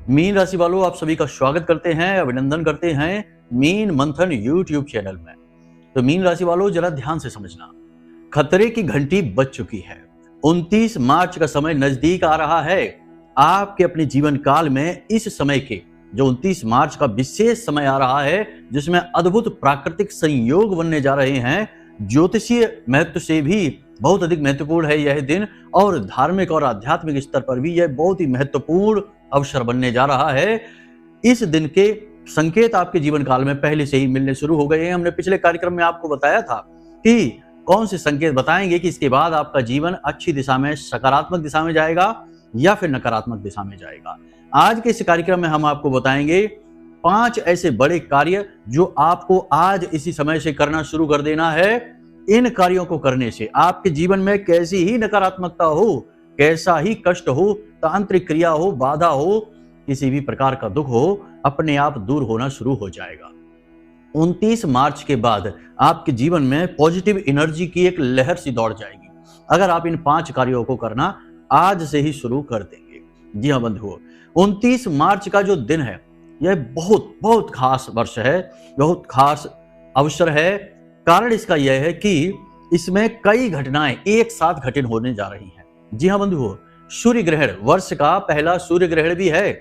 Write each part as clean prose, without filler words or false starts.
Mean राशि वालों, आप सभी का स्वागत करते हैं, अभिनंदन करते हैं मीन मंथन यूट्यूब चैनल में। तो मीन राशि वालों, जरा ध्यान से समझना, खतरे की घंटी बज चुकी है। 29 मार्च का समय नजदीक आ रहा है। आपके अपने जीवन काल में इस समय के जो 29 मार्च का विशेष समय आ रहा है, जिसमें अद्भुत प्राकृतिक संयोग बनने जा रहे हैं। ज्योतिषीय महत्व से भी बहुत अधिक महत्वपूर्ण है यह दिन, और धार्मिक और आध्यात्मिक स्तर पर भी यह बहुत ही महत्वपूर्ण अवसर बनने जा रहा है। इस दिन के संकेत आपके जीवन काल में पहले से ही मिलने शुरू हो गए हैं। हमने पिछले कार्यक्रम में आपको बताया था कि कौन से संकेत बताएंगे कि इसके बाद आपका जीवन अच्छी दिशा में, सकारात्मक दिशा में जाएगा या फिर नकारात्मक दिशा में जाएगा। आज के इस कार्यक्रम में हम आपको बताएंगे 5 ऐसे बड़े कार्य जो आपको आज इसी समय से करना शुरू कर देना है। इन कार्यों को करने से आपके जीवन में कैसी ही नकारात्मकता हो, कैसा ही कष्ट हो, तांत्रिक क्रिया हो, बाधा हो, किसी भी प्रकार का दुख हो, अपने आप दूर होना शुरू हो जाएगा। 29 मार्च के बाद आपके जीवन में पॉजिटिव एनर्जी की एक लहर सी दौड़ जाएगी, अगर आप इन 5 कार्यों को करना आज से ही शुरू कर देंगे। जी हाँ बंधुओं, 29 मार्च का जो दिन है, यह बहुत बहुत खास वर्ष है, बहुत खास अवसर है। कारण इसका यह है कि इसमें कई घटनाएं एक साथ घटित होने जा रही हैं। जी हाँ बंधुओं, सूर्य ग्रहण, वर्ष का पहला सूर्य ग्रहण भी है,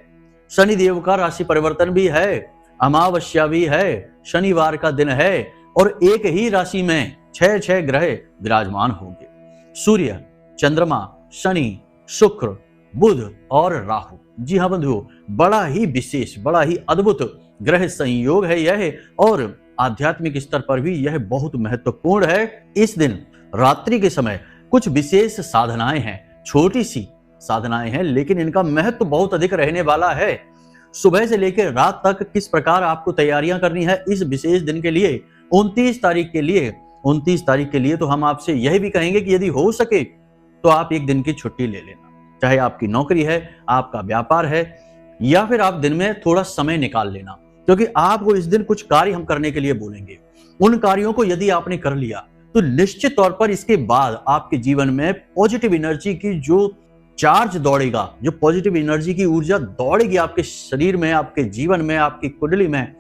शनि देव का राशि परिवर्तन भी है, अमावस्या भी है, शनिवार का दिन है, और एक ही राशि में 6 ग्रह विराजमान होंगे। सूर्य, चंद्रमा, शनि, शुक्र, बुध और राहु। जी हाँ बंधुओं, बड़ा ही विशेष, बड़ा ही अद्भुत ग्रह संयोग है यह, और आध्यात्मिक स्तर पर भी यह बहुत महत्वपूर्ण है। इस दिन रात्रि के समय कुछ विशेष साधनाएं हैं, छोटी सी साधनाएं हैं, लेकिन इनका महत्व बहुत अधिक रहने वाला है। सुबह से लेकर रात तक किस प्रकार आपको तैयारियां करनी है इस विशेष दिन के लिए, 29 तारीख के लिए। 29 तारीख के लिए तो हम आपसे यह भी कहेंगे कि यदि हो सके तो आप एक दिन की छुट्टी ले लेना, चाहे आपकी नौकरी है, आपका व्यापार है, या फिर आप दिन में थोड़ा समय निकाल लेना, क्योंकि आपको इस दिन कुछ कार्य हम करने के लिए बोलेंगे। उन कार्यों को यदि आपने कर लिया तो निश्चित तौर पर इसके बाद आपके जीवन में पॉजिटिव एनर्जी की जो चार्ज दौड़ेगा, जो पॉजिटिव एनर्जी की ऊर्जा दौड़ेगी आपके शरीर में, आपके जीवन में, आपकी कुंडली में,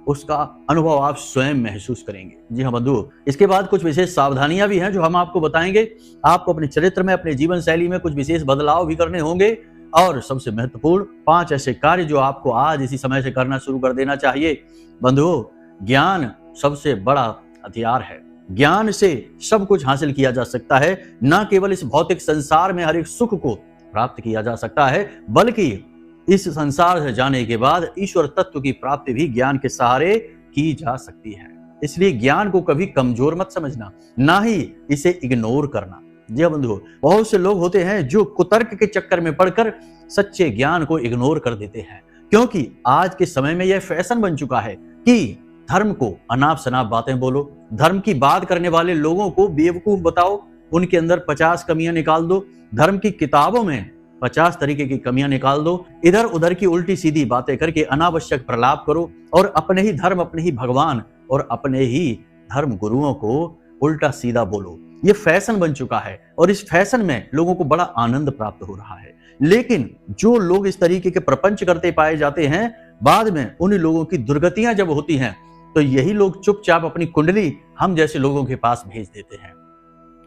उसका अनुभव आप स्वयं महसूस करेंगे। जी हाँ बंधु, इसके बाद कुछ विशेष सावधानियां भी हैं जो हम आपको बताएंगे। आपको अपने चरित्र में, अपने जीवन शैली में कुछ विशेष बदलाव भी करने होंगे, और सबसे महत्वपूर्ण 5 ऐसे कार्य जो आपको आज इसी समय से करना शुरू कर देना चाहिए। बंधुओं, ज्ञान सबसे बड़ा हथियार है। ज्ञान से सब कुछ हासिल किया जा सकता है। न केवल इस भौतिक संसार में हर एक सुख को प्राप्त किया जा सकता है, बल्कि इस संसार से जाने के बाद ईश्वर तत्व की प्राप्ति भी ज्ञान के सहारे की जा सकती है। इसलिए ज्ञान को कभी कमजोर मत समझना, ना ही इसे इग्नोर करना। जी हाँ बंधुओं, बहुत से लोग होते हैं जो कुतर्क के चक्कर में पड़कर सच्चे ज्ञान को इग्नोर कर देते हैं, क्योंकि आज के समय में यह फैशन बन चुका है कि धर्म को अनाप शनाप बातें बोलो, धर्म की बात करने वाले लोगों को बेवकूफ बताओ, उनके अंदर 50 कमियां निकाल दो, धर्म की किताबों में 50 तरीके की कमियां निकाल दो, इधर उधर की उल्टी सीधी बातें करके अनावश्यक प्रलाप करो, और अपने ही धर्म, अपने ही भगवान और अपने ही धर्म गुरुओं को उल्टा सीधा बोलो। ये फैशन बन चुका है, और इस फैशन में लोगों को बड़ा आनंद प्राप्त हो रहा है। लेकिन जो लोग इस तरीके के प्रपंच करते पाए जाते हैं, बाद में उन लोगों की दुर्गतियां जब होती हैं, तो यही लोग चुपचाप अपनी कुंडली हम जैसे लोगों के पास भेज देते हैं,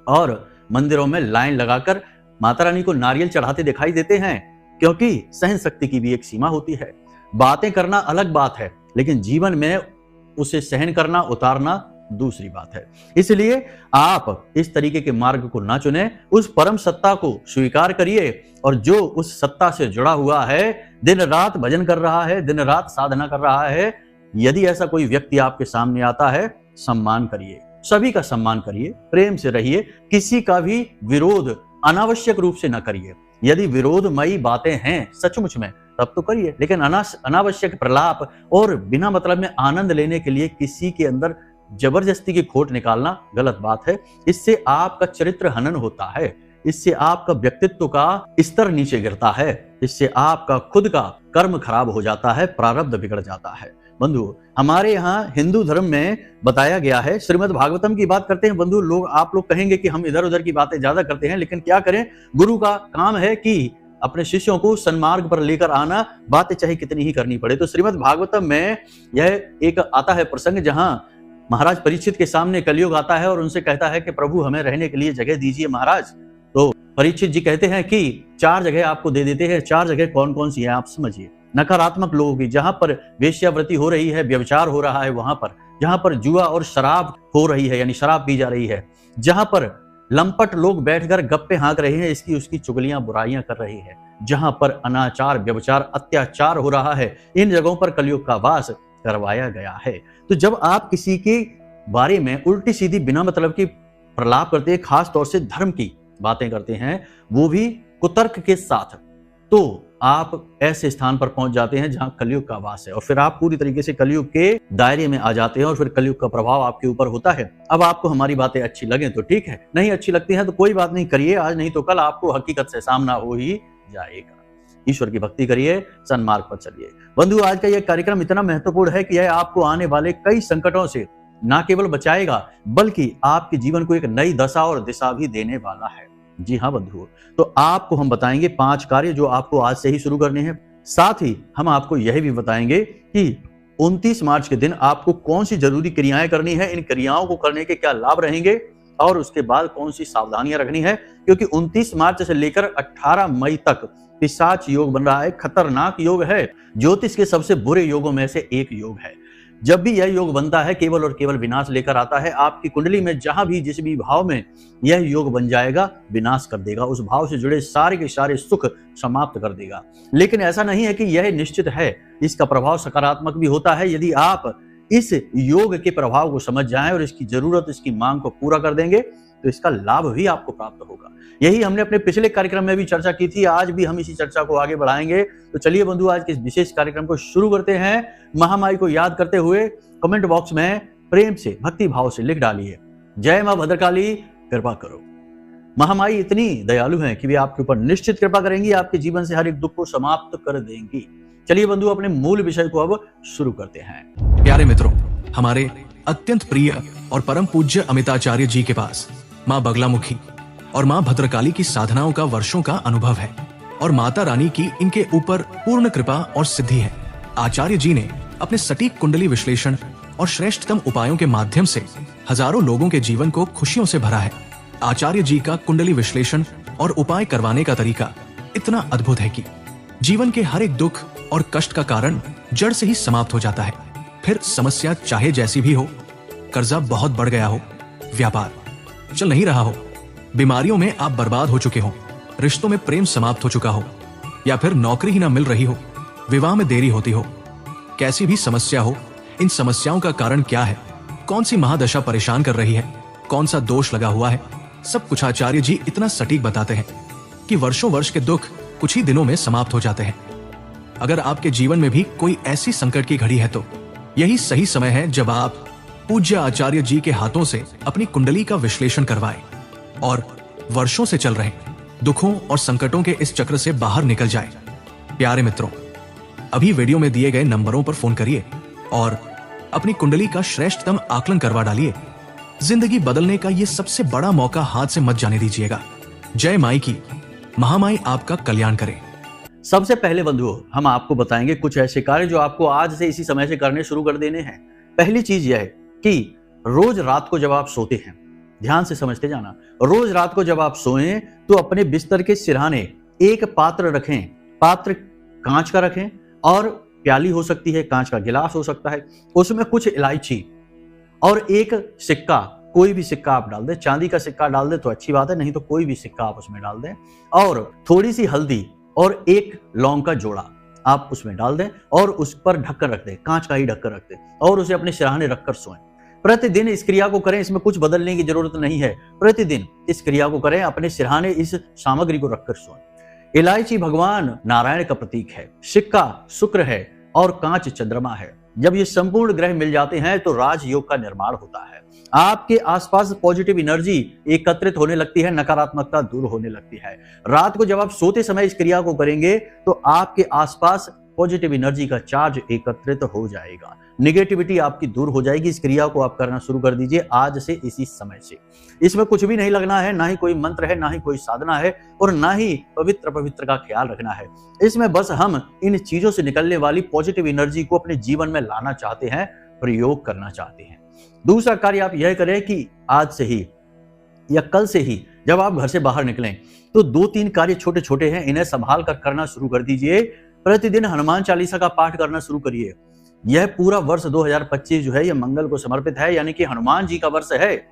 और मंदिरों में लाइन लगाकर माता रानी को नारियल चढ़ाते दिखाई देते हैं, क्योंकि सहन शक्ति की भी एक सीमा होती है। बातें करना अलग बात है, लेकिन जीवन में उसे सहन करना, उतारना दूसरी बात है। इसलिए आप इस तरीके के मार्ग को ना चुने, उस परम सत्ता को स्वीकार करिए, और जो उस सत्ता से जुड़ा हुआ है, दिन रात भजन कर रहा है, दिन रात साधना कर रहा है, यदि ऐसा कोई व्यक्ति आपके सामने आता है, सम्मान करिए, सभी का सम्मान करिए, प्रेम से रहिए, किसी का भी विरोध अनावश्यक रूप से न करिए। यदि विरोधमयी बातें हैं सचमुच में, तब तो करिए, लेकिन अनावश्यक प्रलाप और बिना मतलब में आनंद लेने के लिए किसी के अंदर जबरदस्ती की खोट निकालना गलत बात है। इससे आपका चरित्र हनन होता है, इससे आपका व्यक्तित्व का स्तर नीचे गिरता है, इससे आपका खुद का कर्म खराब हो जाता है, प्रारब्ध बिगड़ जाता है। बंधु, हमारे यहाँ हिंदू धर्म में बताया गया है, श्रीमद् भागवतम की बात करते हैं बंधु, आप लोग कहेंगे कि हम इधर उधर की बातें ज्यादा करते हैं, लेकिन क्या करें, गुरु का काम है कि अपने शिष्यों को सन्मार्ग पर लेकर आना, बातें चाहे कितनी ही करनी पड़े। तो श्रीमद् भागवतम में यह एक आता है प्रसंग जहां महाराज परीक्षित के सामने कलयुग आता है और उनसे कहता है कि प्रभु हमें रहने के लिए जगह दीजिए महाराज। तो परीक्षित जी कहते हैं कि 4 जगह आपको दे देते हैं। 4 जगह कौन कौन सी है आप समझिए। नकारात्मक लोगों की, जहां पर वेश्यावृत्ति हो रही है, व्यभिचार हो रहा है वहां पर, जहां पर जुआ और शराब हो रही है यानी शराब पी जा रही है, जहां पर लंपट लोग बैठकर गप्पे हाँक रहे हैं, इसकी उसकी चुगलियां बुराइयां कर रहे हैं, जहां पर अनाचार व्यभिचार अत्याचार हो रहा है, इन जगहों पर कलयुग का वास करवाया गया है। तो जब आप किसी के बारे में उल्टी सीधी बिना मतलब की प्रलाप करते हैं, खास तौर से धर्म की बातें करते हैं, वो भी कुतर्क के साथ, तो आप ऐसे स्थान पर पहुंच जाते हैं जहां कलयुग का वास है और फिर आप पूरी तरीके से कलयुग के दायरे में आ जाते हैं और फिर कलयुग का प्रभाव आपके ऊपर होता है। अब आपको हमारी बातें अच्छी लगें तो ठीक है, नहीं अच्छी लगती हैं तो कोई बात नहीं, करिए आज नहीं तो कल आपको हकीकत से सामना हो ही जाएगा। ईश्वर की भक्ति करिए, सन्मार्ग पर चलिए। बंधु, आज का यह कार्यक्रम इतना महत्वपूर्ण है कि यह आपको आने वाले कई संकटों से न केवल बचाएगा बल्कि आपके जीवन को एक नई दशा और दिशा भी देने वाला है। जी हाँ बंधुओं, तो आपको हम बताएंगे 5 कार्य जो आपको आज से ही शुरू करने हैं। साथ ही हम आपको यह भी बताएंगे कि 29 मार्च के दिन आपको कौन सी जरूरी क्रियाएं करनी है, इन क्रियाओं को करने के क्या लाभ रहेंगे और उसके बाद कौन सी सावधानियां रखनी है, क्योंकि 29 मार्च से लेकर 18 मई तक पिशाच योग बन रहा है। खतरनाक योग है, ज्योतिष के सबसे बुरे योगों में से एक योग है। जब भी यह योग बनता है केवल और केवल विनाश लेकर आता है। आपकी कुंडली में जहां भी जिस भी भाव में यह योग बन जाएगा विनाश कर देगा, उस भाव से जुड़े सारे के सारे सुख समाप्त कर देगा। लेकिन ऐसा नहीं है कि यह निश्चित है, इसका प्रभाव सकारात्मक भी होता है। यदि आप इस योग के प्रभाव को समझ जाएं और इसकी जरूरत, इसकी मांग को पूरा कर देंगे तो इसका लाभ भी आपको प्राप्त होगा। यही हमने अपने पिछले कार्यक्रम में भी चर्चा की थी, आज भी हम इसी चर्चा को आगे बढ़ाएंगे। तो चलिए बंधु, आज के इस विशेष कार्यक्रम को शुरू करते हैं। महामाई को याद करते हुए कमेंट बॉक्स में प्रेम से, भक्ति भाव से लिख डालिए, जय मां भद्रकाली कृपा करो। महामाई इतनी दयालु हैं कि वे आपके ऊपर निश्चित कृपा करेंगी, आपके जीवन से हर एक दुख को समाप्त कर देंगी। चलिए बंधु, अपने मूल विषय को अब शुरू करते हैं। प्यारे मित्रों, हमारे अत्यंत प्रिय और परम पूज्य अमिताचार्य जी के पास माँ बगलामुखी और माँ भद्रकाली की साधनाओं का वर्षों का अनुभव है और माता रानी की इनके ऊपर पूर्ण कृपा और सिद्धि है। आचार्य जी ने अपने सटीक कुंडली विश्लेषण और श्रेष्ठतम उपायों के माध्यम से हजारों लोगों के जीवन को खुशियों से भरा है। आचार्य जी का कुंडली विश्लेषण और उपाय करवाने का तरीका इतना अद्भुत है कि जीवन के हर एक दुख और कष्ट का कारण जड़ से ही समाप्त हो जाता है। फिर समस्या चाहे जैसी भी हो, कर्जा बहुत बढ़ गया हो, व्यापार चल नहीं रहा हो, बीमारियों में आप बर्बाद हो चुके हो, रिश्तों में प्रेम समाप्त हो चुका हो, या फिर नौकरी ही ना मिल रही हो, विवाह में देरी होती हो, कैसी भी समस्या हो, इन समस्याओं का कारण क्या है, कौन सी महादशा परेशान कर रही है, कौन सा दोष लगा हुआ है, सब कुछ आचार्य जी इतना सटीक बताते हैं कि वर्षों वर्ष के दुख कुछ ही दिनों में समाप्त हो जाते हैं। अगर आपके जीवन में भी कोई ऐसी संकट की घड़ी है तो यही सही समय है जब आप पूज्य आचार्य जी के हाथों से अपनी कुंडली का विश्लेषण करवाएं और वर्षों से चल रहे दुखों और संकटों के इस चक्र से बाहर निकल जाएं। प्यारे मित्रों, अभी वीडियो में दिए गए नंबरों पर फोन करिए और अपनी कुंडली का श्रेष्ठतम आकलन करवा डालिए। जिंदगी बदलने का ये सबसे बड़ा मौका हाथ से मत जाने दीजिएगा। जय माई की, महामाई आपका कल्याण करे। सबसे पहले बंधुओं, हम आपको बताएंगे कुछ ऐसे कार्य जो आपको आज से इसी समय से करने शुरू कर देने हैं। पहली चीज यह है कि रोज रात को जब आप सोते हैं, ध्यान से समझते जाना, रोज रात को जब आप सोएं तो अपने बिस्तर के सिरहाने एक पात्र रखें। पात्र कांच का रखें और प्याली हो सकती है, कांच का गिलास हो सकता है, उसमें कुछ इलायची और एक सिक्का, कोई भी सिक्का आप डाल दें। चांदी का सिक्का डाल दें तो अच्छी बात है, नहीं तो कोई भी सिक्का आप उसमें डाल दें, और थोड़ी सी हल्दी और एक लौंग का जोड़ा आप उसमें डाल दें और उस पर ढक्कन रख दें, कांच का ही ढक्कन रख दें और उसे अपने सिरहाने रखकर सोएं। प्रतिदिन इस क्रिया को करें, इसमें कुछ बदलने की जरूरत नहीं है। प्रतिदिन इस क्रिया को करें, अपने सिरहाने इस सामग्री को रखकर सोएं। इलायची भगवान नारायण का प्रतीक है, सिक्का शुक्र है और कांच चंद्रमा है। जब ये संपूर्ण ग्रह मिल जाते हैं तो राजयोग का निर्माण होता है। आपके आसपास पॉजिटिव एनर्जी एकत्रित होने लगती है, नकारात्मकता दूर होने लगती है। रात को जब आप सोते समय इस क्रिया को करेंगे तो आपके आसपास पॉजिटिव एनर्जी का चार्ज एकत्रित हो जाएगा। निगेटिविटी आपकी दूर हो जाएगी। इस क्रिया को आप करना शुरू कर दीजिए आज से, इसी समय से। इसमें कुछ भी नहीं लगना है, ना ही कोई मंत्र है, ना ही कोई साधना है, और ना ही पवित्र का ख्याल रखना है। इसमें बस हम इन चीजों से निकलने वाली पॉजिटिव एनर्जी को अपने जीवन में लाना चाहते हैं, प्रयोग करना चाहते हैं। दूसरा कार्य आप यह करें कि आज से ही या कल से ही जब आप घर से बाहर निकलें तो 2-3 कार्य छोटे छोटे हैं, इन्हें संभाल कर करना शुरू कर दीजिए। प्रतिदिन हनुमान चालीसा का पाठ करना शुरू करिए। यह पूरा वर्ष 2025 जो है यह मंगल को समर्पित है, यानी कि हनुमान जी का वर्ष है।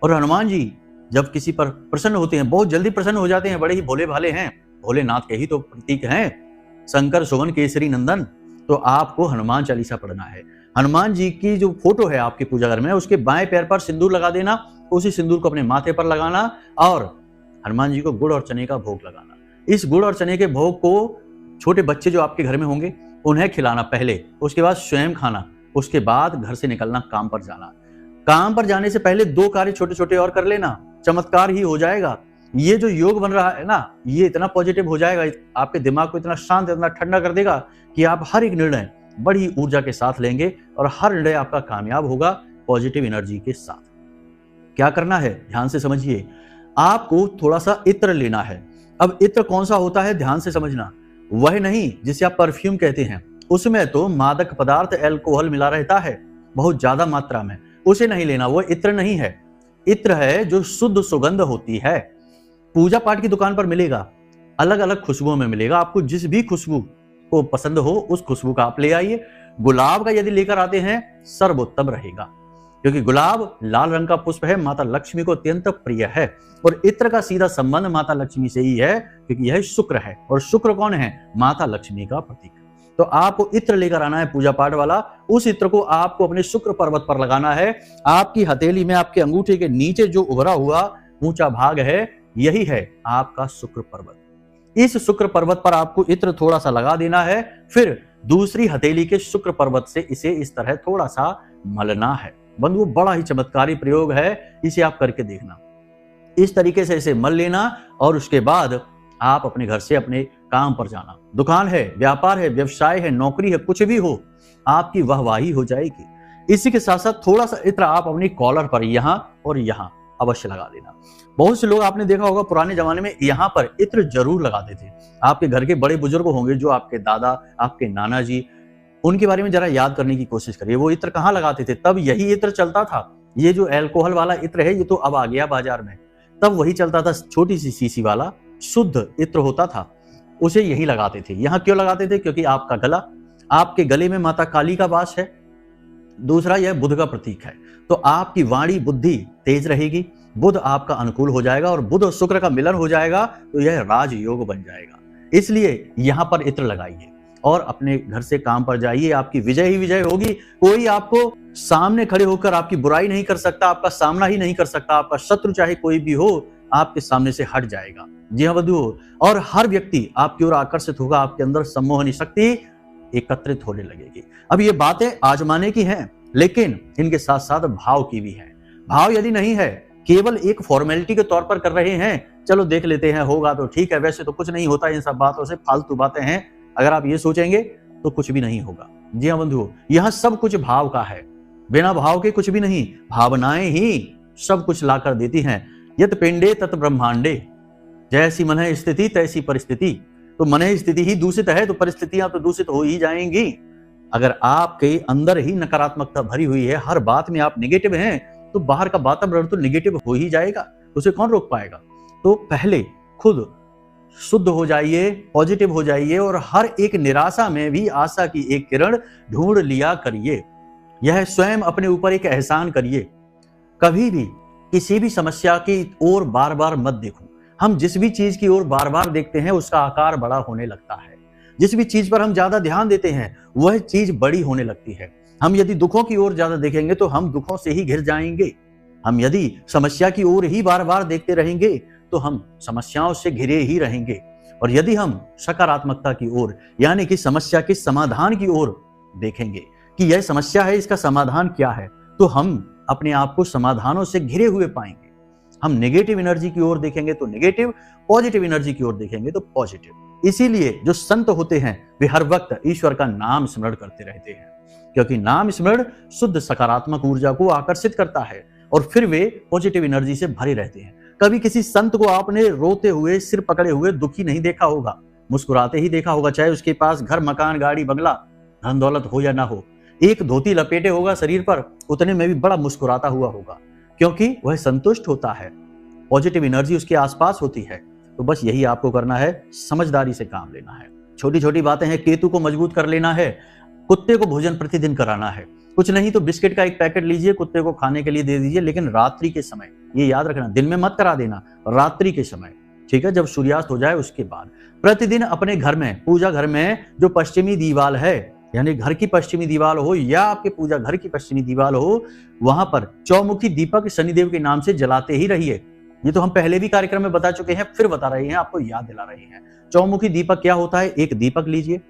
और हनुमान जी जब किसी पर प्रसन्न होते हैं, बहुत जल्दी प्रसन्न हो जाते हैं, बड़े ही भोले भाले हैं, भोलेनाथ के ही तो प्रतीक हैं, शंकर सुवन केसरी नंदन। तो आपको हनुमान चालीसा पढ़ना है। हनुमान जी की जो फोटो है आपके पूजा घर में, उसके बाएं पैर पर सिंदूर लगा देना, उसी सिंदूर को अपने माथे पर लगाना और हनुमान जी को गुड़ और चने का भोग लगाना। इस गुड़ और चने के भोग को छोटे बच्चे जो आपके घर में होंगे उन्हें खिलाना पहले, उसके बाद स्वयं खाना, उसके बाद घर से निकलना, काम पर जाना। काम पर जाने से पहले 2 कार्य छोटे छोटे और कर लेना, चमत्कार ही हो जाएगा। ये जो योग बन रहा है ना, ये इतना पॉजिटिव हो जाएगा, आपके दिमाग को इतना शांत, इतना ठंडा कर देगा कि आप हर एक निर्णय बड़ी ऊर्जा के साथ लेंगे और हर निर्णय आपका कामयाब होगा पॉजिटिव एनर्जी के साथ। क्या करना है ध्यान से समझिए। आपको थोड़ा सा इत्र लेना है। अब इत्र कौन सा होता है ध्यान से समझना। वह नहीं जिसे आप परफ्यूम कहते हैं, उसमें तो मादक पदार्थ अल्कोहल मिला रहता है बहुत ज्यादा मात्रा में, उसे नहीं लेना, वो इत्र नहीं है। इत्र है जो शुद्ध सुगंध होती है, पूजा पाठ की दुकान पर मिलेगा, अलग अलग खुशबुओं में मिलेगा। आपको जिस भी खुशबू को पसंद हो उस खुशबू का आप ले आइए। गुलाब का यदि लेकर आते हैं सर्वोत्तम रहेगा, क्योंकि गुलाब लाल रंग का पुष्प है, माता लक्ष्मी को अत्यंत प्रिय है। और इत्र का सीधा संबंध माता लक्ष्मी से ही है, क्योंकि यह शुक्र है, और शुक्र कौन है? माता लक्ष्मी का प्रतीक। तो आपको इत्र लेकर आना है पूजा पाठ वाला। उस इत्र को आपको अपने शुक्र पर्वत पर लगाना है। आपकी हथेली में, आपके अंगूठे के नीचे जो उभरा हुआ ऊंचा भाग है, यही है आपका शुक्र पर्वत। इस शुक्र पर्वत पर आपको इत्र थोड़ा सा लगा देना है, फिर दूसरी हथेली के शुक्र पर्वत से इसे इस तरह थोड़ा सा मलना है। बंधुओं, बड़ा ही चमत्कारी प्रयोग है, इसे आप करके देखना। इस तरीके से इसे मल लेना और उसके बाद आप अपने घर से अपने काम पर जाना। दुकान है, व्यापार है, व्यवसाय है, नौकरी है, कुछ भी हो, आपकी वाहवाही हो जाएगी। इसी के साथ साथ थोड़ा सा इत्र आप अपनी कॉलर पर यहाँ और यहाँ अवश्य लगा देना। बहुत से लोग आपने देखा होगा पुराने जमाने में यहाँ पर इत्र जरूर लगाते थे। आपके घर के बड़े बुजुर्ग होंगे, जो आपके दादा, आपके नाना जी, उनके बारे में जरा याद करने की कोशिश करिए। वो इत्र कहाँ लगाते थे? तब यही इत्र चलता था। ये जो अल्कोहल वाला इत्र है, ये तो अब आ गया बाजार में, तब वही चलता था। छोटी सी शीशी वाला शुद्ध इत्र होता था, उसे यही लगाते थे। यहाँ क्यों लगाते थे? क्योंकि आपका गला, आपके गले में माता काली का वास है। दूसरा, यह बुध का प्रतीक है, तो आपकी वाणी बुद्धि तेज रहेगी, बुध आपका अनुकूल हो जाएगा और बुध और शुक्र का मिलन हो जाएगा, तो यह राजयोग बन जाएगा। इसलिए यहाँ पर इत्र लगाइए और अपने घर से काम पर जाइए। आपकी विजय ही विजय होगी। कोई आपको सामने खड़े होकर आपकी बुराई नहीं कर सकता, आपका सामना ही नहीं कर सकता। आपका शत्रु चाहे कोई भी हो, आपके सामने से हट जाएगा। जी हाँ बंधुओं, और हर व्यक्ति आपकी ओर आकर्षित होगा। आपके अंदर सम्मोहनी शक्ति एकत्रित होने लगेगी। अब ये बातें आजमाने की हैं, लेकिन इनके साथ साथ भाव की भी है। भाव यदि नहीं है, केवल एक फॉर्मेलिटी के तौर पर कर रहे हैं, चलो देख लेते हैं, होगा तो ठीक है, वैसे तो कुछ नहीं होता, इन सब बातों से फालतू बातें हैं, अगर आप ये सोचेंगे तो कुछ भी नहीं होगा। जी हाँ बंधुओं, यह सब कुछ भाव का है, बिना भाव के कुछ भी नहीं। भावनाएं ही सब कुछ लाकर देती हैं। यत पिंडे तत ब्रह्मांडे, जैसी मन है स्थिति तैसी परिस्थिति। तो मन स्थिति ही दूषित है तो परिस्थितियां तो दूषित हो ही जाएंगी। अगर आपके अंदर ही नकारात्मकता भरी हुई है, हर बात में आप निगेटिव हैं, तो बाहर का वातावरण तो निगेटिव हो ही जाएगा, उसे कौन रोक पाएगा? तो पहले खुद शुद्ध हो जाइए, पॉजिटिव हो जाइए और हर एक निराशा में भी आशा की एक किरण ढूंढ लिया करिए। यह स्वयं अपने ऊपर एक एहसान करिए। कभी भी किसी भी समस्या की ओर बार बार मत देखो। हम जिस भी चीज की ओर बार बार देखते हैं, उसका आकार बड़ा होने लगता है। जिस भी चीज पर हम ज्यादा ध्यान देते हैं, वह चीज बड़ी होने लगती है। हम यदि दुखों की ओर ज्यादा देखेंगे तो हम दुखों से ही घिर जाएंगे। हम यदि समस्या की ओर ही बार बार देखते रहेंगे तो हम समस्याओं से घिरे ही रहेंगे। और यदि हम सकारात्मकता की ओर, यानी कि समस्या के समाधान की ओर देखेंगे कि यह समस्या है, इसका समाधान क्या है, तो हम अपने आप को समाधानों से घिरे हुए पाएंगे। हम नेगेटिव एनर्जी की ओर देखेंगे तो नेगेटिव, पॉजिटिव एनर्जी की ओर देखेंगे तो पॉजिटिव। इसीलिए जो संत होते हैं वे हर वक्त ईश्वर का नाम स्मरण करते रहते हैं, क्योंकि नाम स्मरण शुद्ध सकारात्मक ऊर्जा को आकर्षित करता है और फिर वे पॉजिटिव एनर्जी से भरे रहते हैं। कभी किसी संत को आपने रोते हुए, सिर पकड़े हुए, दुखी नहीं देखा होगा, मुस्कुराते ही देखा होगा, चाहे उसके पास घर, मकान, गाड़ी, बंगला, धन दौलत हो या ना हो। एक धोती लपेटे होगा शरीर पर, उतने में भी बड़ा मुस्कुराता हुआ होगा, क्योंकि वह संतुष्ट होता है, पॉजिटिव एनर्जी उसके आसपास होती है। तो बस यही आपको करना है, समझदारी से काम लेना है। छोटी छोटी बातें हैं, केतु को मजबूत कर लेना है, कुत्ते को भोजन प्रतिदिन कराना है, कुछ नहीं तो बिस्किट का एक पैकेट लीजिए, कुत्ते को खाने के लिए दे दीजिए, लेकिन रात्रि के समय, ये याद रखना, दिन में मत करा देना, रात्रि के समय, ठीक है, जब सूर्यास्त हो जाए उसके बाद। प्रतिदिन अपने घर में, पूजा घर में जो पश्चिमी दीवार है, यानी घर की पश्चिमी दीवार हो या आपके पूजा घर की पश्चिमी दीवार हो, वहां पर चौमुखी दीपक शनिदेव के नाम से जलाते ही रहिए। ये तो हम पहले भी कार्यक्रम में बता चुके हैं, फिर बता रहे हैं, आपको याद दिला रहे हैं। चौमुखी दीपक क्या होता है? एक दीपक लीजिए,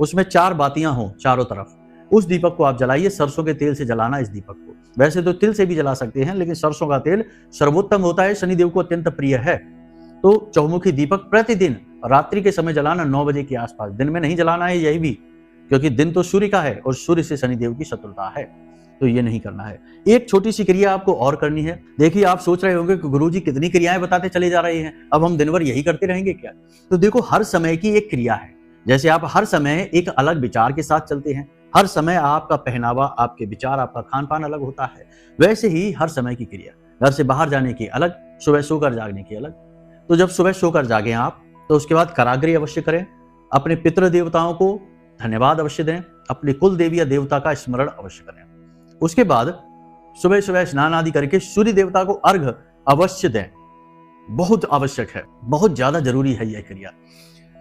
उसमें 4 बातियां हो चारों तरफ, उस दीपक को आप जलाइए। सरसों के तेल से जलाना इस दीपक को, वैसे तो तिल से भी जला सकते हैं, लेकिन सरसों का तेल सर्वोत्तम होता है, शनिदेव को अत्यंत प्रिय है। तो चौमुखी दीपक प्रतिदिन रात्रि के समय जलाना, 9 बजे के आसपास, दिन में नहीं जलाना है, यही भी, क्योंकि दिन तो सूर्य का है और सूर्य से शनिदेव की शत्रुता है, तो ये नहीं करना है। एक छोटी सी क्रिया आपको और करनी है। देखिए, आप सोच रहे होंगे कि गुरुजी कितनी क्रियाएं बताते चले जा रहे हैं, अब हम दिन भर यही करते रहेंगे क्या? तो देखो, हर समय की एक क्रिया है। जैसे आप हर समय एक अलग विचार के साथ चलते हैं, हर समय आपका पहनावा, आपके विचार, आपका खान पान अलग होता है, वैसे ही हर समय की क्रिया, घर से बाहर जाने की अलग, सुबह सोकर जागने की अलग। तो जब सुबह सोकर जागें आप, तो उसके बाद कराग्रह अवश्य करें, अपने पितृ देवताओं को धन्यवाद अवश्य दें, अपनी कुल देवी या देवता का स्मरण अवश्य करें। उसके बाद सुबह सुबह स्नान आदि करके सूर्य देवता को अर्घ अवश्य दें, बहुत आवश्यक है, बहुत ज्यादा जरूरी है यह क्रिया।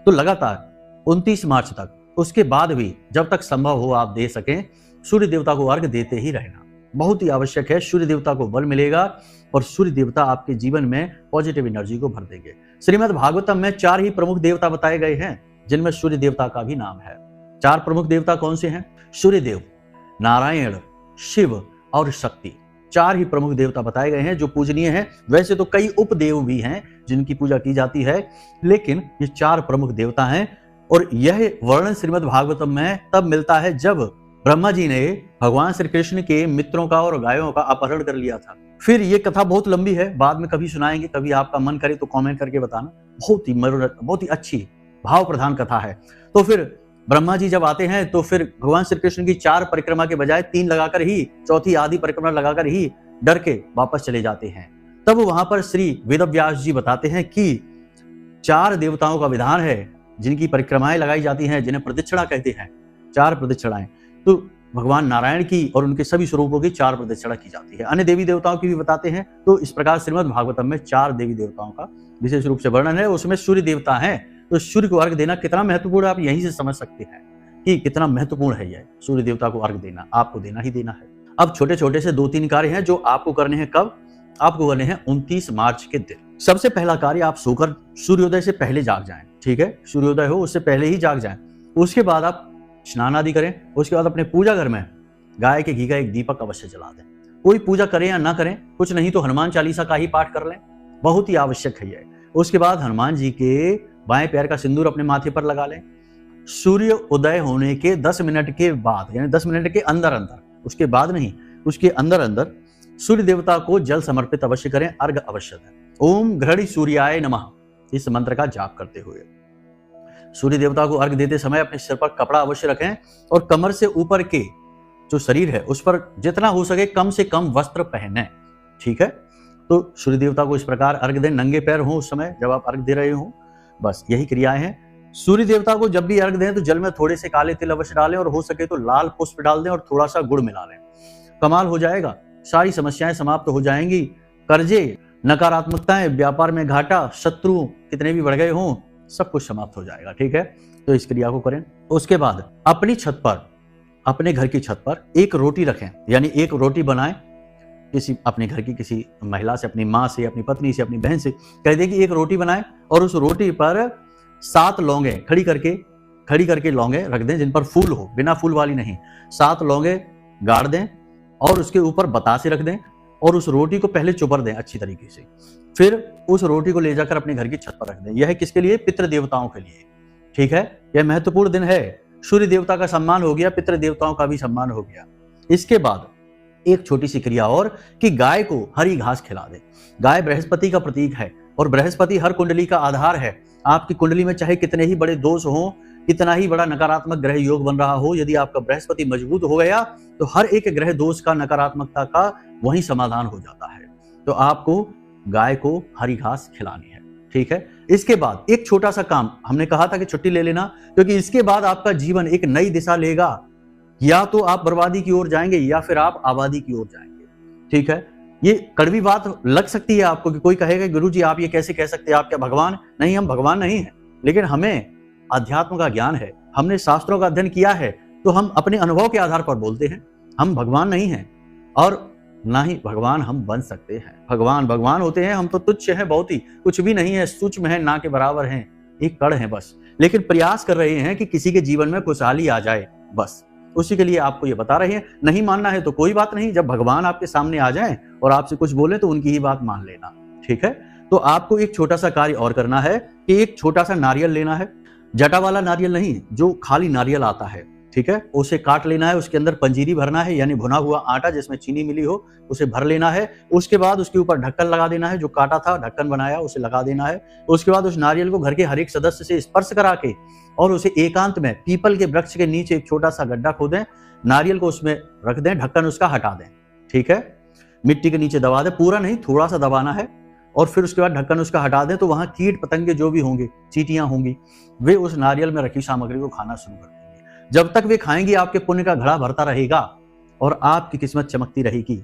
तो लगातार 29 मार्च तक, उसके बाद भी जब तक संभव हो आप दे सकें, सूर्य देवता को अर्घ देते ही रहना, बहुत ही आवश्यक है। सूर्य देवता को बल मिलेगा और सूर्य देवता आपके जीवन में पॉजिटिव एनर्जी को भर देंगे। श्रीमद् भागवतम में 4 ही प्रमुख देवता बताए गए हैं, जिनमें सूर्य देवता का भी नाम है। 4 प्रमुख देवता कौन से हैं? सूर्यदेव, नारायण, शिव और शक्ति। 4 ही प्रमुख देवता बताए गए हैं जो पूजनीय हैं। वैसे तो कई उपदेव भी हैं जिनकी पूजा की जाती है, लेकिन ये 4 प्रमुख देवता हैं। और यह वर्णन श्रीमद् भागवतम में तब मिलता है जब ब्रह्मा जी ने भगवान श्री कृष्ण के मित्रों का और गायों का अपहरण कर लिया था। फिर ये कथा बहुत लंबी है, बाद में कभी सुनाएंगे, कभी आपका मन करे तो कमेंट करके बताना। बहुत ही अच्छी भाव प्रधान कथा है। तो फिर ब्रह्मा जी जब आते हैं तो फिर भगवान श्री कृष्ण की 4 परिक्रमा के बजाय 3 लगाकर ही, चौथी आदि परिक्रमा लगाकर ही डर के वापस चले जाते हैं। तब वहां पर श्री वेदव्यास जी बताते हैं कि 4 देवताओं का विधान है जिनकी परिक्रमाएं लगाई जाती हैं, जिन्हें प्रदक्षिणा कहते हैं, 4 प्रदक्षिणाएं। तो भगवान नारायण की और उनके सभी स्वरूपों की 4 प्रदक्षिणा की जाती है। अन्य देवी देवताओं की भी बताते हैं। तो इस प्रकार श्रीमद् भागवतम में 4 देवी देवताओं का विशेष रूप से वर्णन है। उसमें सूर्य देवता है, तो सूर्य को अर्घ देना कितना महत्वपूर्ण है, आप यहीं से समझ सकते हैं कि कितना महत्वपूर्ण है यह सूर्य देवता को अर्घ देना। आपको देना ही देना है। अब छोटे छोटे से 2-3 कार्य हैं जो आपको करने हैं। कब? आपको करने हैं 29 मार्च के दिन। सबसे पहला कार्य, आप सोकर सूर्योदय से पहले जाग जाएं, ठीक है, सूर्योदय हो उससे पहले ही जाग जाएं। उसके बाद आप स्नान आदि करें। उसके बाद अपने पूजा घर में गाय के घी का एक दीपक अवश्य जला दें। कोई पूजा करें या ना करें, कुछ नहीं तो हनुमान चालीसा का ही पाठ कर लें, बहुत ही आवश्यक है यह। उसके बाद हनुमान जी के बाएं पैर का सिंदूर अपने माथे पर लगा लें। सूर्य उदय होने के 10 मिनट के बाद, यानी 10 मिनट के अंदर अंदर, उसके बाद नहीं, उसके अंदर अंदर सूर्य देवता को जल समर्पित अवश्य करें, अर्घ अवश्य दें। ओम घृणी सूर्याय नमः, इस मंत्र का जाप करते हुए सूर्य देवता को अर्घ देते समय अपने सिर पर कपड़ा अवश्य रखें और कमर से ऊपर के जो शरीर है उस पर जितना हो सके कम से कम वस्त्र पहने, ठीक है। तो सूर्य देवता को इस प्रकार अर्घ दें, नंगे पैर हो उस समय जब आप अर्घ दे रहे हो। बस यही क्रियाएं हैं। सूर्य देवता को जब भी अर्घ दें तो जल में थोड़े से काले तिल अवश्य डालें और हो सके तो लाल पुष्प डाल दें और थोड़ा सा गुड़ मिला लें। कमाल हो जाएगा, सारी समस्याएं समाप्त हो जाएंगी। कर्जे, नकारात्मकताएं, व्यापार में घाटा, शत्रु कितने भी बढ़ गए हों, सब कुछ समाप्त हो जाएगा, ठीक है। तो इस क्रिया को करें। उसके बाद अपनी छत पर, अपने घर की छत पर एक रोटी रखें, यानी एक रोटी बनाएं। किसी अपने घर की किसी महिला से, अपनी माँ से, अपनी पत्नी से, अपनी बहन से कह दें कि एक रोटी बनाएं और उस रोटी पर 7 लौंगे खड़ी करके लौंगे रख दें जिन पर फूल हो, बिना फूल वाली नहीं। 7 लौंगे गाड़ दें और उसके ऊपर बतासे रख दें और उस रोटी को पहले चुपर दें अच्छी तरीके से। फिर उस रोटी को ले जाकर अपने घर की छत पर रख दें। यह किसके लिए? पितृ देवताओं के लिए। ठीक है, यह महत्वपूर्ण दिन है। सूर्य देवता का सम्मान हो गया, पितृ देवताओं का भी सम्मान हो गया। इसके बाद एक छोटी सी क्रिया और कि गाय को हरी घास खिला दे। गाय बृहस्पति का प्रतीक है और बृहस्पति हर कुंडली का आधार है। आपकी कुंडली में चाहे कितने ही बड़े दोष हो, कितना ही बड़ा नकारात्मक ग्रह योग बन रहा हो, यदि आपका बृहस्पति मजबूत हो गया तो हर एक ग्रह दोष का, नकारात्मकता का वही समाधान हो जाता है। तो आपको गाय को हरी घास खिलानी है, ठीक है। इसके बाद एक छोटा सा काम, हमने कहा था कि छुट्टी ले लेना, क्योंकि इसके बाद आपका जीवन एक नई दिशा लेगा। या तो आप बर्बादी की ओर जाएंगे या फिर आप आबादी की ओर जाएंगे, ठीक है। ये कड़वी बात लग सकती है आपको कि कोई कहेगा गुरुजी आप ये कैसे कह सकते हैं, आप क्या भगवान? नहीं, हम भगवान नहीं हैं, लेकिन हमें अध्यात्म का ज्ञान है, हमने शास्त्रों का अध्ययन किया है, तो हम अपने अनुभव के आधार पर बोलते हैं। हम भगवान नहीं हैं और ना ही भगवान हम बन सकते हैं। भगवान होते हैं, हम तो तुच्छ हैं, बहुत ही कुछ भी नहीं है, सूक्ष्म है, ना के बराबर हैं, एक कण है बस। लेकिन प्रयास कर रहे हैं कि किसी के जीवन में खुशहाली आ जाए, बस उसी के लिए आपको ये बता रहे हैं। नहीं मानना है तो कोई बात नहीं, जब भगवान आपके सामने आ जाएं और आपसे कुछ बोले तो उनकी ही बात मान लेना, ठीक है। तो आपको एक छोटा सा कार्य और करना है कि एक छोटा सा नारियल लेना है, जटा वाला नारियल नहीं, जो खाली नारियल आता है, ठीक है, उसे काट लेना है, उसके अंदर पंजीरी भरना है, यानी भुना हुआ आटा जिसमें चीनी मिली हो, उसे भर लेना है। उसके बाद उसके ऊपर ढक्कन लगा देना है, जो काटा था ढक्कन बनाया उसे लगा देना है। उसके बाद उस नारियल को घर के हर एक सदस्य से स्पर्श करा के और उसे एकांत में पीपल के वृक्ष के नीचे एक छोटा सा गड्ढा खोदें, नारियल को उसमें रख दें, ढक्कन उसका हटा दें, ठीक है। मिट्टी के नीचे दबा दें, पूरा नहीं, थोड़ा सा दबाना है, और फिर उसके बाद ढक्कन उसका हटा दें। तो वहां कीट पतंगे जो भी होंगे, चींटियां होंगी, वे उस नारियल में रखी सामग्री को खाना शुरू कर देंगे। जब तक वे खाएंगी आपके पुण्य का घड़ा भरता रहेगा और आपकी किस्मत चमकती रहेगी।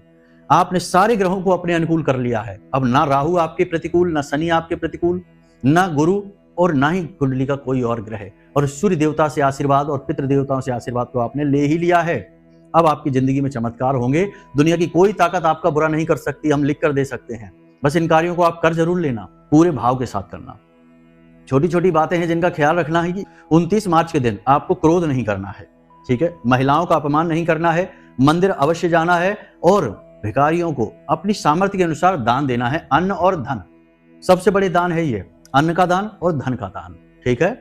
आपने सारे ग्रहों को अपने अनुकूल कर लिया है। अब ना राहु आपके प्रतिकूल, ना शनि आपके प्रतिकूल, ना गुरु और ना ही कुंडली का कोई और ग्रह। और सूर्य देवता से आशीर्वाद और पितृ देवताओं से आशीर्वाद तो आपने ले ही लिया है। अब आपकी जिंदगी में चमत्कार होंगे। दुनिया की कोई ताकत आपका बुरा नहीं कर सकती, हम लिख कर दे सकते हैं। बस इन कार्यों को आप कर जरूर लेना, पूरे भाव के साथ करना। छोटी छोटी बातें हैं जिनका ख्याल रखना है कि 29 मार्च के दिन आपको क्रोध नहीं करना है, ठीक है। महिलाओं का अपमान नहीं करना है, मंदिर अवश्य जाना है और भिखारियों को अपनी सामर्थ्य के अनुसार दान देना है। अन्न और धन, सबसे बड़े दान है ये, अन्न का दान और धन का दान, ठीक है।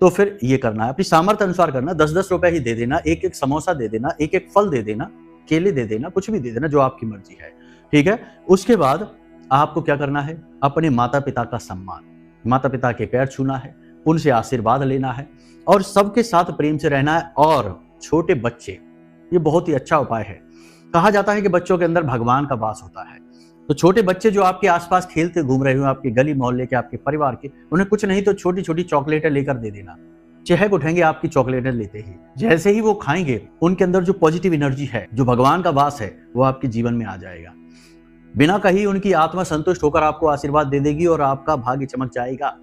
तो फिर ये करना है, अपनी सामर्थ्य अनुसार करना। 10-10 रुपए ही दे देना, एक एक समोसा दे देना, एक एक फल दे देना, केले दे देना, कुछ भी दे देना, जो आपकी मर्जी है, ठीक है। उसके बाद आपको क्या करना है, अपने माता पिता का सम्मान, माता पिता के पैर छूना है, उनसे आशीर्वाद लेना है और सबके साथ प्रेम से रहना है। और छोटे बच्चे, ये बहुत ही अच्छा उपाय है। कहा जाता है कि बच्चों के अंदर भगवान का वास होता है। तो छोटे बच्चे जो आपके आसपास खेलते घूम रहे हो, आपके गली मोहल्ले के, आपके परिवार के, उन्हें कुछ नहीं तो छोटी छोटी चॉकलेटें लेकर दे देना। चहक उठेंगे आपकी चॉकलेटें लेते ही। जैसे ही वो खाएंगे, उनके अंदर जो पॉजिटिव एनर्जी है, जो भगवान का वास है, वो आपके जीवन में आ जाएगा। बिना कहीं उनकी आत्मा संतुष्ट होकर आपको आशीर्वाद दे देगी और आपका भाग्य चमक जाएगा।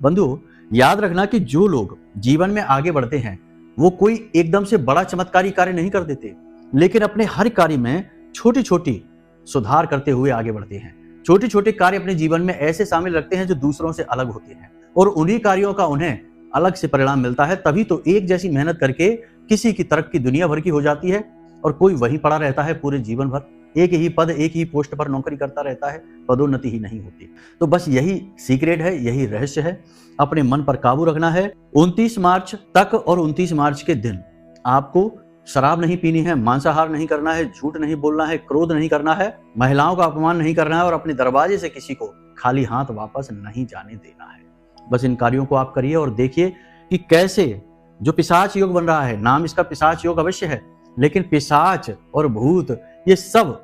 बंधु, याद रखना कि जो लोग जीवन में आगे बढ़ते हैं, वो कोई एकदम से बड़ा चमत्कारी कार्य नहीं कर देते, लेकिन अपने हर कार्य में छोटी छोटी सुधार करते हुए आगे बढ़ते हैं। छोटे छोटे कार्य अपने जीवन में ऐसे शामिल रखते हैं जो दूसरों से अलग होते हैं और उन्हीं कार्यों का उन्हें अलग से परिणाम मिलता है। तभी तो एक जैसी मेहनत करके किसी की तरक्की दुनिया भर की हो जाती है और कोई वहीं पड़ा रहता है पूरे जीवन भर, एक ही पद, एक ही पोस्ट पर नौकरी करता रहता है, पदोन्नति ही नहीं होती। तो बस यही सीक्रेट है, यही रहस्य है। अपने मन पर काबू रखना है। 29 मार्च तक और 29 मार्च के दिन आपको शराब नहीं पीनी है, मांसाहार नहीं करना है, झूठ नहीं बोलना है, क्रोध नहीं करना है, महिलाओं का अपमान नहीं करना है और अपने दरवाजे से किसी को खाली हाथ वापस नहीं जाने देना है। बस इन कार्यों को आप करिए और देखिए कि कैसे जो पिशाच योग बन रहा है, नाम इसका पिशाच योग अवश्य है, लेकिन पिशाच और भूत ये सब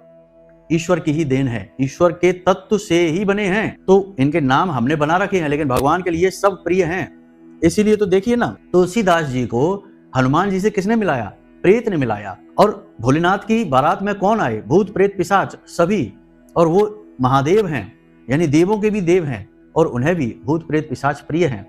ईश्वर की ही देन है, ईश्वर के तत्व से ही बने हैं। तो इनके नाम हमने बना रखे हैं, लेकिन भगवान के लिए सब प्रिय हैं। इसीलिए तो देखिए ना, तुलसीदास जी को हनुमान जी से किसने मिलाया? प्रेत ने मिलाया। और भोलेनाथ की बारात में कौन आए? भूत प्रेत पिशाच सभी, और वो महादेव हैं, यानी देवों के भी देव हैं और उन्हें भी भूत प्रेत पिशाच प्रिय हैं।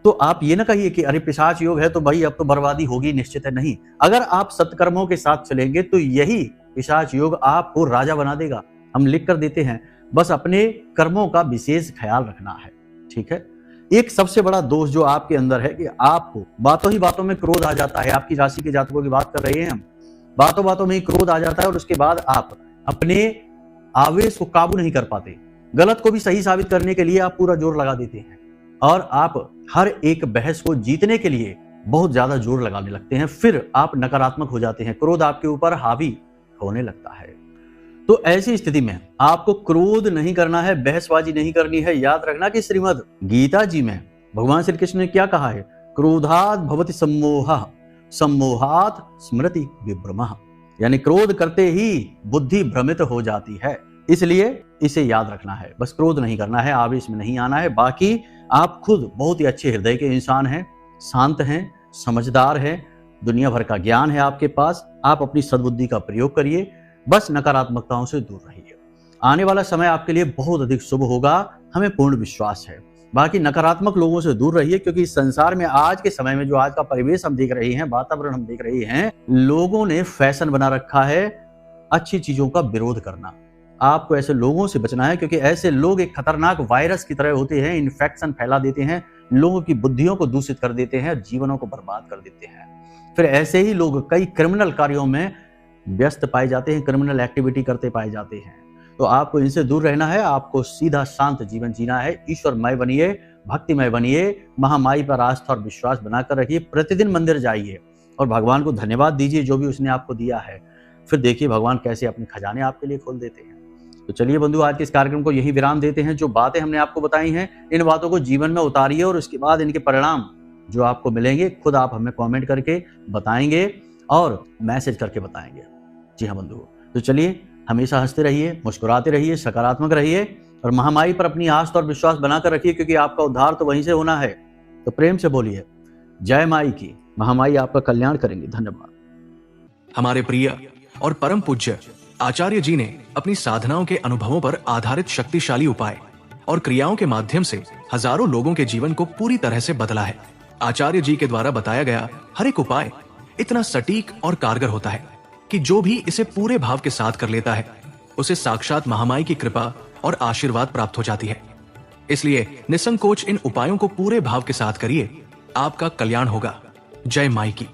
तो आप ये ना कहिए कि अरे पिशाच योग है तो भाई अब तो बर्बादी होगी, निश्चित है। नहीं, अगर आप सत्कर्मों के साथ चलेंगे तो यही पिशाच योग आपको राजा बना देगा। हम लिख कर देते हैं, बस अपने कर्मों का विशेष ख्याल रखना है, ठीक है। एक सबसे बड़ा दोष जो आपके अंदर है कि आपको बातों ही बातों में क्रोध आ जाता है। आपकी राशि के जातकों की बात कर रहे हैं हम, बातों बातों में ही क्रोध आ जाता है और उसके बाद आप अपने आवेश को काबू नहीं कर पाते। गलत को भी सही साबित करने के लिए आप पूरा जोर लगा देते हैं। और आप हर एक बहस को जीतने के लिए बहुत ज्यादा जोर लगाने लगते हैं, फिर आप नकारात्मक हो जाते हैं, क्रोध आपके ऊपर हावी होने लगता है। तो ऐसी स्थिति में आपको क्रोध नहीं करना है, बहसबाजी नहीं करनी है। याद रखना कि श्रीमद् गीता जी में भगवान श्री कृष्ण ने क्या कहा है, क्रोधात् भवति सम्मोहः सम्मोहात् स्मृति विभ्रमः, यानी क्रोध करते ही बुद्धि भ्रमित हो जाती है। इसलिए इसे याद रखना है, बस क्रोध नहीं करना है, आवेश में नहीं आना है। बाकी आप खुद बहुत ही अच्छे हृदय के इंसान हैं, शांत हैं, समझदार हैं, दुनिया भर का ज्ञान है आपके पास। आप अपनी सद्बुद्धि का प्रयोग करिए, बस नकारात्मकताओं से दूर रहिए। आने वाला समय आपके लिए बहुत अधिक शुभ होगा, हमें पूर्ण विश्वास है। बाकी नकारात्मक लोगों से दूर रहिए, क्योंकि इस संसार में आज के समय में जो आज का परिवेश हम देख रहे हैं, वातावरण हम देख रहे हैं, लोगों ने फैशन बना रखा है अच्छी चीजों का विरोध करना। आपको ऐसे लोगों से बचना है, क्योंकि ऐसे लोग एक खतरनाक वायरस की तरह होते हैं, इन्फेक्शन फैला देते हैं, लोगों की बुद्धियों को दूषित कर देते हैं, जीवनों को बर्बाद कर देते हैं। फिर ऐसे ही लोग कई क्रिमिनल कार्यों में व्यस्त पाए जाते हैं, क्रिमिनल एक्टिविटी करते पाए जाते हैं। तो आपको इनसे दूर रहना है, आपको सीधा शांत जीवन जीना है। ईश्वरमय बनिए, भक्तिमय बनिए, महामाई पर आस्था और विश्वास बनाकर रखिए। प्रतिदिन मंदिर जाइए और भगवान को धन्यवाद दीजिए जो भी उसने आपको दिया है। फिर देखिए भगवान कैसे अपने खजाने आपके लिए खोल देते हैं। तो चलिए बंधु, आज के इस कार्यक्रम को यही विराम देते हैं। जो बातें हमने आपको बताई हैं, इन बातों को जीवन में उतारिए और उसके बाद इनके परिणाम जो आपको मिलेंगे खुद आप हमें कमेंट करके बताएंगे और मैसेज करके बताएंगे। जी हाँ बंधु, तो चलिए हमेशा हंसते रहिए, मुस्कुराते रहिए, सकारात्मक रहिए और महामाई पर अपनी आस्था और विश्वास बनाकर रखिए, क्योंकि आपका उद्धार तो वहीं से होना है। तो प्रेम से बोलिए जय माई की, महामाई आपका कल्याण करेंगे। धन्यवाद। हमारे प्रिय और परम पूज्य आचार्य जी ने अपनी साधनाओं के अनुभवों पर आधारित शक्तिशाली उपाय और क्रियाओं के माध्यम से हजारों लोगों के जीवन को पूरी तरह से बदला है। आचार्य जी के द्वारा बताया गया हर एक उपाय इतना सटीक और कारगर होता है कि जो भी इसे पूरे भाव के साथ कर लेता है उसे साक्षात महामाई की कृपा और आशीर्वाद प्राप्त हो जाती है। इसलिए निसंकोच इन उपायों को पूरे भाव के साथ करिए, आपका कल्याण होगा। जय माई की।